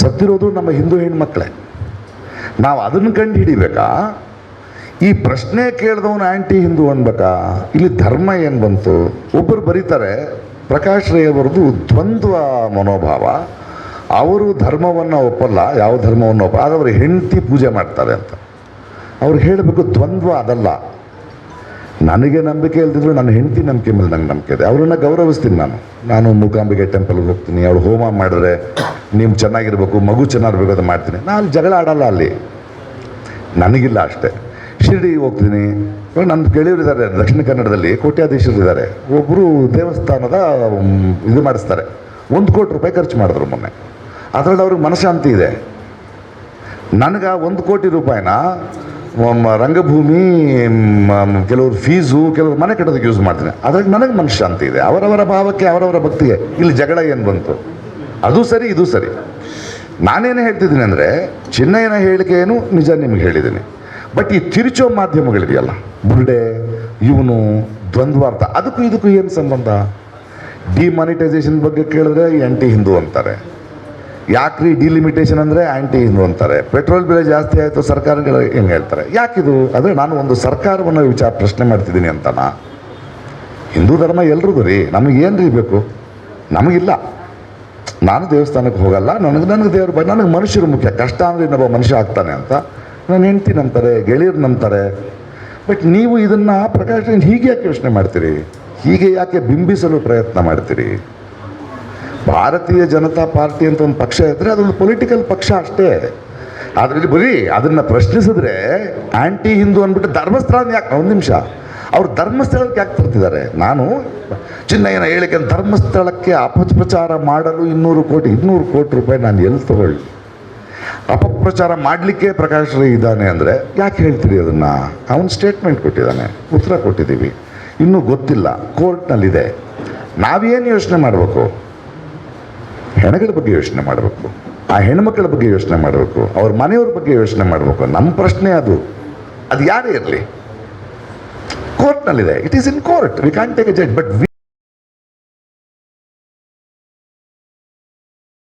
ಸತ್ತಿರೋದು ನಮ್ಮ ಹಿಂದೂ ಹೆಣ್ಮಕ್ಳೇ. ನಾವು ಅದನ್ನು ಕಂಡು ಹಿಡಿಬೇಕಾ? ಈ ಪ್ರಶ್ನೆ ಕೇಳಿದವನು ಆ್ಯಂಟಿ ಹಿಂದೂ ಅನ್ಬೇಕಾ? ಇಲ್ಲಿ ಧರ್ಮ ಏನು ಬಂತು? ಒಬ್ಬರು ಬರೀತಾರೆ, ಪ್ರಕಾಶ್ ರೈ ಅವರದು ದ್ವಂದ್ವ ಮನೋಭಾವ. ಅವರು ಧರ್ಮವನ್ನು ಒಪ್ಪಲ್ಲ, ಯಾವ ಧರ್ಮವನ್ನು ಒಪ್ಪಲ್ಲ, ಆದರೆ ಅವರು ಹೆಂಡತಿ ಪೂಜೆ ಮಾಡ್ತಾರೆ ಅಂತ. ಅವ್ರು ಹೇಳಬೇಕು ದ್ವಂದ್ವ ಅದಲ್ಲ. ನನಗೆ ನಂಬಿಕೆ ಇಲ್ದಿದ್ರು ನನ್ನ ಹೆಂಡತಿ ನಂಬಿಕೆ ಮೇಲೆ ನಂಗೆ ನಂಬಿಕೆ ಇದೆ. ಅವರನ್ನು ಗೌರವಿಸ್ತೀನಿ. ನಾನು ಮೂಕಾಂಬಿಕೆ ಟೆಂಪಲ್ಗೆ ಹೋಗ್ತೀನಿ, ಅವಳು ಹೋಮ ಮಾಡಿದ್ರೆ ನೀವು ಚೆನ್ನಾಗಿರ್ಬೇಕು, ಮಗು ಚೆನ್ನಾಗಿರ್ಬೇಕು ಅಂತ ಮಾಡ್ತೀನಿ. ನಾನು ಜಗಳ ಆಡಲ್ಲ ಅಲ್ಲಿ, ನನಗಿಲ್ಲ ಅಷ್ಟೇ. ಶಿರ್ಡಿಗೆ ಹೋಗ್ತೀನಿ. ಇವಾಗ ನನ್ನ ಗೆಳೆಯರಿದ್ದಾರೆ ದಕ್ಷಿಣ ಕನ್ನಡದಲ್ಲಿ, ಕೋಟ್ಯಾಧೀಶರಿದ್ದಾರೆ. ಒಬ್ಬರು ದೇವಸ್ಥಾನದ ಇದು ಮಾಡಿಸ್ತಾರೆ, 1 ಕೋಟಿ ರೂಪಾಯಿ ಖರ್ಚು ಮಾಡಿದ್ರು ಮೊನ್ನೆ. ಅದರಲ್ಲಿ ಅವ್ರಿಗೆ ಮನಃಶಾಂತಿ ಇದೆ. ನನಗೆ 1 ಕೋಟಿ ರೂಪಾಯಿನ ರಂಗಭೂಮಿ, ಕೆಲವರು ಫೀಸು, ಕೆಲವರು ಮನೆ ಕಟ್ಟೋದಕ್ಕೆ ಯೂಸ್ ಮಾಡ್ತೀನಿ. ಅದ್ರಲ್ಲಿ ನನಗೆ ಮನಃಶಾಂತಿ ಇದೆ. ಅವರವರ ಭಾವಕ್ಕೆ, ಅವರವರ ಭಕ್ತಿಗೆ ಇಲ್ಲಿ ಜಗಳ ಏನು ಬಂತು? ಅದು ಸರಿ, ಇದು ಸರಿ. ನಾನೇನು ಹೇಳ್ತಿದ್ದೀನಿ ಅಂದರೆ, ಚಿನ್ನಯ್ಯನ ಹೇಳಿಕೆಯನ್ನು ನಿಜ ನಿಮಗೆ ಹೇಳಿದ್ದೀನಿ. ಬಟ್ ಈ ತಿರುಚೋ ಮಾಧ್ಯಮಗಳಿದೆಯಲ್ಲ, ಬುರುಡೆ, ಇವನು ದ್ವಂದ್ವಾರ್ಥ, ಅದಕ್ಕೂ ಇದಕ್ಕೂ ಏನು ಸಂಬಂಧ? ಡಿಮಾನಿಟೈಸೇಷನ್ ಬಗ್ಗೆ ಕೇಳಿದ್ರೆ ಆ್ಯಂಟಿ ಹಿಂದೂ ಅಂತಾರೆ. ಯಾಕ್ರಿ ಡಿಲಿಮಿಟೇಷನ್ ಅಂದರೆ ಆ್ಯಂಟಿ ಹಿಂದೂ ಅಂತಾರೆ. ಪೆಟ್ರೋಲ್ ಬೆಲೆ ಜಾಸ್ತಿ ಆಯಿತು ಸರ್ಕಾರಗಳು ಹೆಂಗೆ ಹೇಳ್ತಾರೆ. ಯಾಕಿದು? ಅಂದರೆ ನಾನು ಒಂದು ಸರ್ಕಾರವನ್ನು ಪ್ರಶ್ನೆ ಮಾಡ್ತಿದ್ದೀನಿ ಅಂತನಾ? ಹಿಂದೂ ಧರ್ಮ ಎಲ್ರಿಗೂ ರೀ, ನಮಗೇನು ರೀ ಬೇಕು? ನಮಗಿಲ್ಲ. ನಾನು ದೇವಸ್ಥಾನಕ್ಕೆ ಹೋಗಲ್ಲ, ನನಗೆ ದೇವ್ರ ಬಗ್ಗೆ, ನನಗೆ ಮನುಷ್ಯರು ಮುಖ್ಯ. ಕಷ್ಟ ಅಂದರೆ ಇನ್ನೊಬ್ಬ ಮನುಷ್ಯ ಆಗ್ತಾನೆ ಅಂತ ನನ್ನ ಹೆಂಡ್ತಿ ನಂಬ್ತಾರೆ, ಗೆಳೆಯರು ನಂಬ್ತಾರೆ. ಬಟ್ ನೀವು ಇದನ್ನು ಪ್ರಕಾಶ್ ಹೀಗೆ ಯಾಕೆ ಯೋಚನೆ ಮಾಡ್ತೀರಿ? ಹೀಗೆ ಯಾಕೆ ಬಿಂಬಿಸಲು ಪ್ರಯತ್ನ ಮಾಡ್ತೀರಿ? ಭಾರತೀಯ ಜನತಾ ಪಾರ್ಟಿ ಅಂತ ಒಂದು ಪಕ್ಷ ಇದ್ದರೆ ಅದೊಂದು ಪೊಲಿಟಿಕಲ್ ಪಕ್ಷ ಅಷ್ಟೇ. ಅದರಲ್ಲಿ ಬರೀ ಅದನ್ನು ಪ್ರಶ್ನಿಸಿದ್ರೆ ಆ್ಯಂಟಿ ಹಿಂದೂ ಅಂದ್ಬಿಟ್ಟು ಧರ್ಮಸ್ಥಳ ಯಾಕೆ? ಒಂದು ನಿಮಿಷ, ಅವ್ರು ಧರ್ಮಸ್ಥಳಕ್ಕೆ ಯಾಕೆ ತರ್ತಿದ್ದಾರೆ? ನಾನು ಚಿನ್ನಯ್ಯನ ಹೇಳಿಕೆ ಧರ್ಮಸ್ಥಳಕ್ಕೆ ಅಪಪ್ರಚಾರ ಮಾಡಲು 200 ಕೋಟಿ ರೂಪಾಯಿ ನಾನು ಎಲ್ಲಿ ತಗೊಳ್ಳಿ? ಅಪಪ್ರಚಾರ ಮಾಡಲಿಕ್ಕೆ ಪ್ರಕಾಶ್ ರೈ ಇದ್ದಾನೆ ಅಂದರೆ ಯಾಕೆ ಹೇಳ್ತೀರಿ ಅದನ್ನು? ಅವನು ಸ್ಟೇಟ್ಮೆಂಟ್ ಕೊಟ್ಟಿದ್ದಾನೆ, ಉತ್ತರ ಕೊಟ್ಟಿದ್ದೀವಿ. ಇನ್ನೂ ಗೊತ್ತಿಲ್ಲ, ಕೋರ್ಟ್ನಲ್ಲಿದೆ. ನಾವೇನು ಯೋಚನೆ ಮಾಡಬೇಕು? ಹೆಣಗಳ ಬಗ್ಗೆ ಯೋಚನೆ ಮಾಡಬೇಕು, ಆ ಹೆಣ್ಮಕ್ಳ ಬಗ್ಗೆ ಯೋಚನೆ ಮಾಡಬೇಕು, ಅವ್ರ ಮನೆಯವ್ರ ಬಗ್ಗೆ ಯೋಚನೆ ಮಾಡಬೇಕು. ನಮ್ಮ ಪ್ರಶ್ನೆ ಅದು ಯಾರೇ ಇರಲಿ, ಕೋರ್ಟ್ನಲ್ಲಿದೆ. It is in court, we can take a judge. But